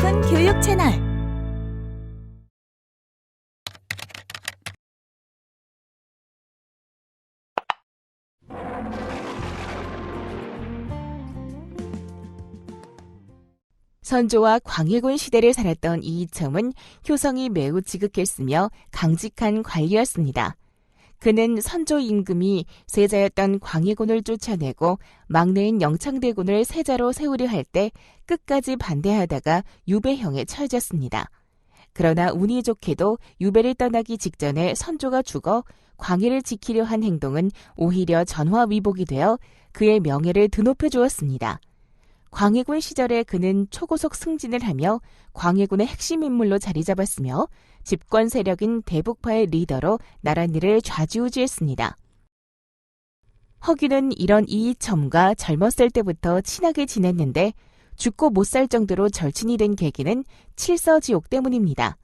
깊은 교육 채널. 선조와 광해군 시대를 살았던 이이첨은 효성이 매우 지극했으며 강직한 관리였습니다. 그는 선조 임금이 세자였던 광해군을 쫓아내고 막내인 영창대군을 세자로 세우려 할 때 끝까지 반대하다가 유배형에 처해졌습니다. 그러나 운이 좋게도 유배를 떠나기 직전에 선조가 죽어 광해를 지키려 한 행동은 오히려 전화위복이 되어 그의 명예를 드높여 주었습니다. 광해군 시절에 그는 초고속 승진을 하며 광해군의 핵심 인물로 자리 잡았으며 집권 세력인 대북파의 리더로 나랏일을 좌지우지했습니다. 허균은 이런 이이첨과 젊었을 때부터 친하게 지냈는데 죽고 못 살 정도로 절친이 된 계기는 칠서지옥 때문입니다.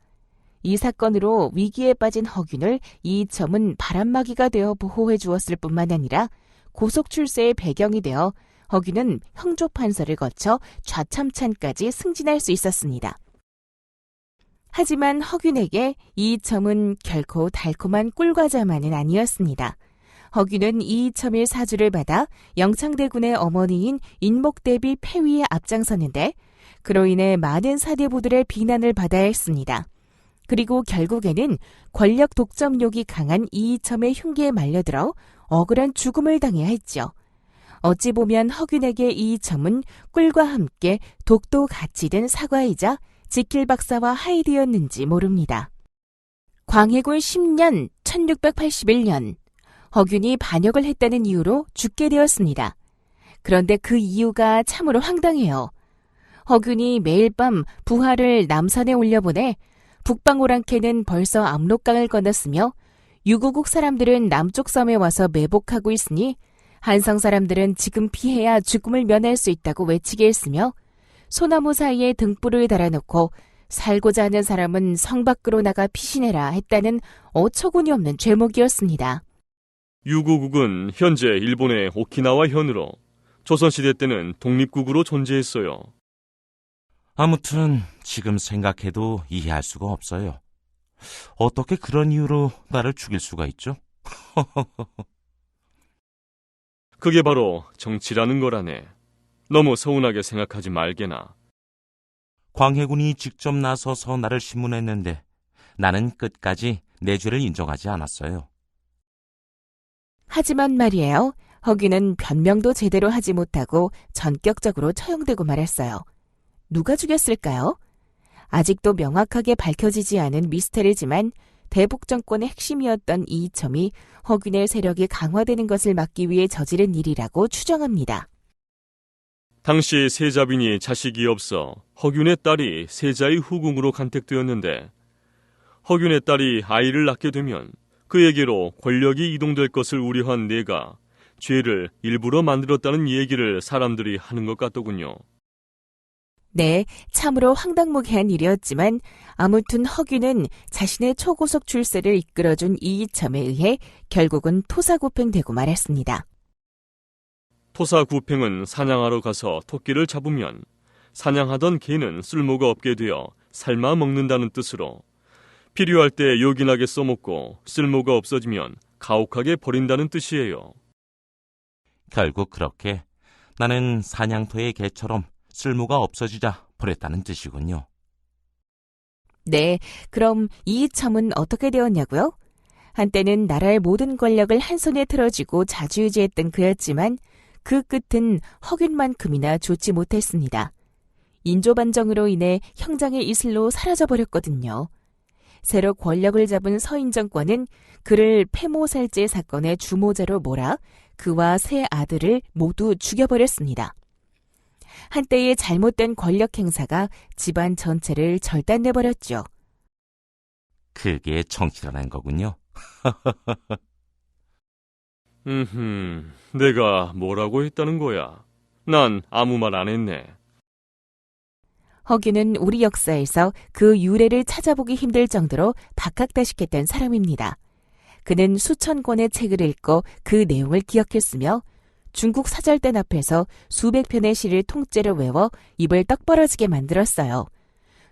이 사건으로 위기에 빠진 허균을 이이첨은 바람막이가 되어 보호해 주었을 뿐만 아니라 고속 출세의 배경이 되어 허균은 형조판서를 거쳐 좌참찬까지 승진할 수 있었습니다. 하지만 허균에게 이이첨은 결코 달콤한 꿀과자만은 아니었습니다. 허균은 이이첨의 사주를 받아 영창대군의 어머니인 인목대비 폐위에 앞장섰는데 그로 인해 많은 사대부들의 비난을 받아야 했습니다. 그리고 결국에는 권력 독점욕이 강한 이이첨의 흉기에 말려들어 억울한 죽음을 당해야 했죠. 어찌 보면 허균에게 이이첨은 꿀과 함께 독도 같이 든 사과이자 지킬 박사와 하일이었는지 모릅니다. 광해군 10년 1681년 허균이 반역을 했다는 이유로 죽게 되었습니다. 그런데 그 이유가 참으로 황당해요. 허균이 매일 밤 부하를 남산에 올려보내 북방오랑캐는 벌써 압록강을 건넜으며 유구국 사람들은 남쪽 섬에 와서 매복하고 있으니 한성 사람들은 지금 피해야 죽음을 면할 수 있다고 외치게 했으며 소나무 사이에 등불을 달아놓고 살고자 하는 사람은 성 밖으로 나가 피신해라 했다는 어처구니 없는 죄목이었습니다. 유구국은 현재 일본의 오키나와 현으로 조선시대 때는 독립국으로 존재했어요. 아무튼 지금 생각해도 이해할 수가 없어요. 어떻게 그런 이유로 나를 죽일 수가 있죠? 그게 바로 정치라는 거라네. 너무 서운하게 생각하지 말게나. 광해군이 직접 나서서 나를 신문했는데 나는 끝까지 내 죄를 인정하지 않았어요. 하지만 말이에요. 허균은 변명도 제대로 하지 못하고 전격적으로 처형되고 말았어요. 누가 죽였을까요? 아직도 명확하게 밝혀지지 않은 미스터리지만 대북 정권의 핵심이었던 이이첨이 허균의 세력이 강화되는 것을 막기 위해 저지른 일이라고 추정합니다. 당시 세자빈이 자식이 없어 허균의 딸이 세자의 후궁으로 간택되었는데 허균의 딸이 아이를 낳게 되면 그에게로 권력이 이동될 것을 우려한 내가 죄를 일부러 만들었다는 얘기를 사람들이 하는 것 같더군요. 네, 참으로 황당무계한 일이었지만 아무튼 허균은 자신의 초고속 출세를 이끌어준 이이첨에 의해 결국은 토사구팽되고 말았습니다. 토사구팽은 사냥하러 가서 토끼를 잡으면 사냥하던 개는 쓸모가 없게 되어 삶아 먹는다는 뜻으로 필요할 때 요긴하게 써먹고 쓸모가 없어지면 가혹하게 버린다는 뜻이에요. 결국 그렇게 나는 사냥터의 개처럼 쓸모가 없어지자 버렸다는 뜻이군요. 네, 그럼 이이첨은 어떻게 되었냐고요? 한때는 나라의 모든 권력을 한 손에 틀어쥐고 자주유지했던 그였지만 그 끝은 허균만큼이나 좋지 못했습니다. 인조반정으로 인해 형장의 이슬로 사라져버렸거든요. 새로 권력을 잡은 서인 정권은 그를 폐모살제 사건의 주모자로 몰아 그와 세 아들을 모두 죽여버렸습니다. 한때의 잘못된 권력 행사가 집안 전체를 절단내버렸죠. 그게 정치라는 거군요. 내가 뭐라고 했다는 거야? 난 아무 말 안 했네. 허균은 우리 역사에서 그 유래를 찾아보기 힘들 정도로 박학다식했던 사람입니다. 그는 수천 권의 책을 읽고 그 내용을 기억했으며 중국 사절단 앞에서 수백 편의 시를 통째로 외워 입을 떡 벌어지게 만들었어요.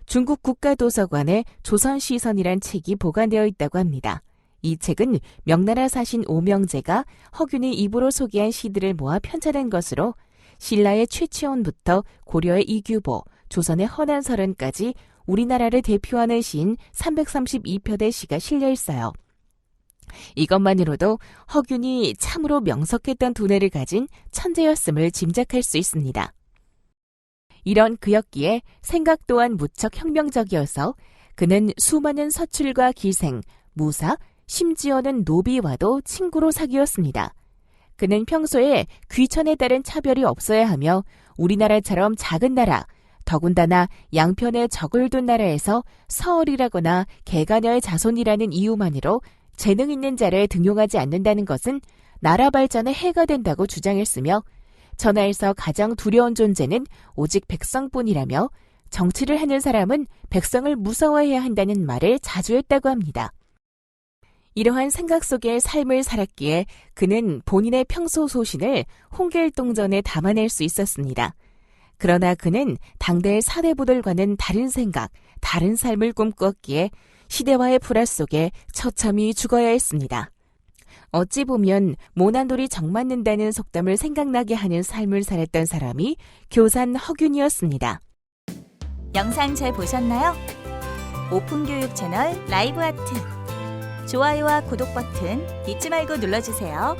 중국 국가도서관에 조선시선이란 책이 보관되어 있다고 합니다. 이 책은 명나라 사신 오명제가 허균의 입으로 소개한 시들을 모아 편찬한 것으로 신라의 최치원부터 고려의 이규보, 조선의 허난설은까지 우리나라를 대표하는 시인 332편의 시가 실려 있어요. 이것만으로도 허균이 참으로 명석했던 두뇌를 가진 천재였음을 짐작할 수 있습니다. 이런 그였기에 생각 또한 무척 혁명적이어서 그는 수많은 서출과 기생, 무사, 심지어는 노비와도 친구로 사귀었습니다. 그는 평소에 귀천에 따른 차별이 없어야 하며 우리나라처럼 작은 나라, 더군다나 양편에 적을 둔 나라에서 서얼이라거나 개가녀의 자손이라는 이유만으로 재능 있는 자를 등용하지 않는다는 것은 나라 발전에 해가 된다고 주장했으며 전하에서 가장 두려운 존재는 오직 백성뿐이라며 정치를 하는 사람은 백성을 무서워해야 한다는 말을 자주 했다고 합니다. 이러한 생각 속의 삶을 살았기에 그는 본인의 평소 소신을 홍길동전에 담아낼 수 있었습니다. 그러나 그는 당대의 사대부들과는 다른 생각, 다른 삶을 꿈꾸었기에 시대와의 불화 속에 처참히 죽어야 했습니다. 어찌 보면 모난돌이 정맞는다는 속담을 생각나게 하는 삶을 살았던 사람이 교산 허균이었습니다. 영상 잘 보셨나요? 오픈교육 채널 라이브 아트. 좋아요와 구독 버튼 잊지 말고 눌러주세요.